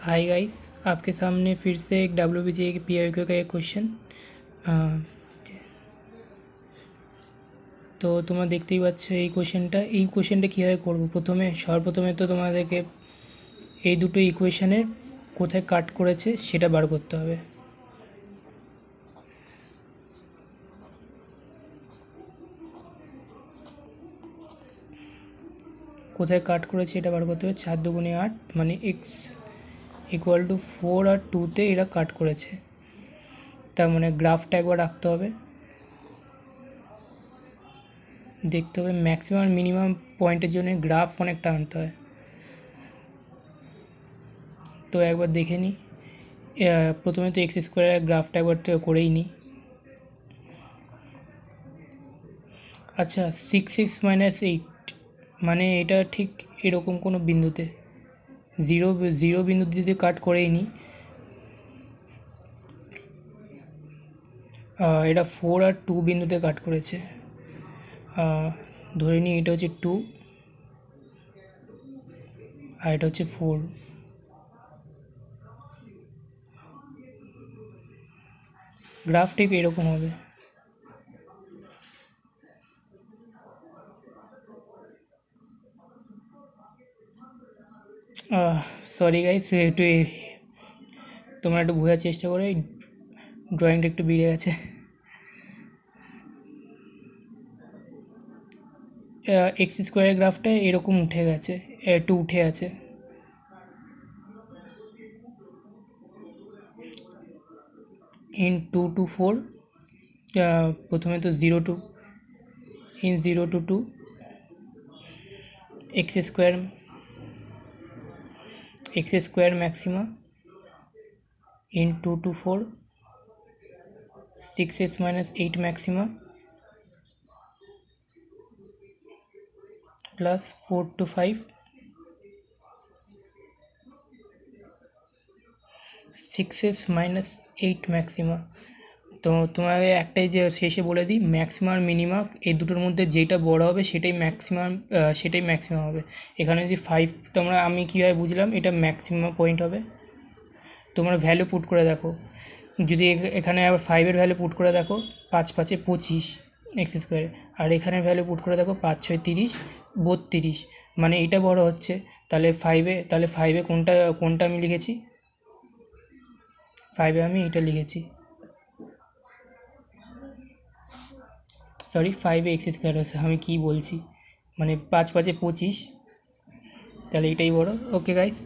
Hi guys, आपके सामने फिर से एक WBGA के PIQ का एक क्वेश्चन। তো তোমরা দেখতেই পাচ্ছ এই কোশ্চেনটা কীভাবে করব। সর্বপ্রথমে তো তোমাদেরকে এই দুটো ইকুয়েশনের কোথায় কাট করেছে সেটা বার করতে হবে। কোথায় কাট করেছে এটা বার করতে হবে। 4 দুগুণে 8 মানে x ইকুয়াল টু 4 আর 2তে এরা কাট করেছে। তার মানে গ্রাফটা একবার রাখতে হবে, দেখতে হবে ম্যাক্সিমাম আর মিনিমাম পয়েন্টের জন্য গ্রাফ অনেকটা আনতে হয়। তো একবার দেখে নিই, প্রথমে তো এক্স স্কোয়ারের গ্রাফটা একবার করেই নিই। আচ্ছা, 6x-8 মানে এটা ঠিক এরকম কোনো বিন্দুতে জিরো বিন্দুতে যদি কাট করেই নিই, এটা 4 আর 2 বিন্দুতে কাট করেছে। ধরে নিই এটা হচ্ছে 2 আর এটা হচ্ছে 4। গ্রাফ ঠিক এরকম হবে। সরি গাইস, তোমরা একটু বোঝার চেষ্টা করে, ড্রয়িংটা একটু বেড়ে গেছে। এক্স স্কোয়ারের গ্রাফটা এরকম উঠে গেছে, একটু উঠে আছে। ইন 2 to 4, প্রথমে তো 0 to 2 x square maxima in 2 to 4 6x-8 maxima plus 4 to 5 6x-8 maxima. তো তোমাকে একটাই যে শেষে বলে দিই, ম্যাক্সিমাম আর মিনিমা এই দুটোর মধ্যে যেটা বড় হবে সেটাই ম্যাক্সিমাম হবে। এখানে যদি 5, আমি কীভাবে বুঝলাম এটা ম্যাক্সিমাম পয়েন্ট হবে। তোমরা ভ্যালু পুট করে দেখো, যদি এখানে আবার 5-এর ভ্যালু পুট করে দেখো, 5-5 25 এক্স স্কোয়ারে, আর এখানে ভ্যালু পুট করে দেখো 5-6 30 32, মানে এটা বড় হচ্ছে। তাহলে 5-এ কোনটা আমি লিখেছি, 5-এ আমি এটা লিখেছি, সরি 5-এ এক্স স্কোয়ার আছে, আমি কী বলছি, মানে 5-5 25, তাহলে এটাই বড়। Okay guys.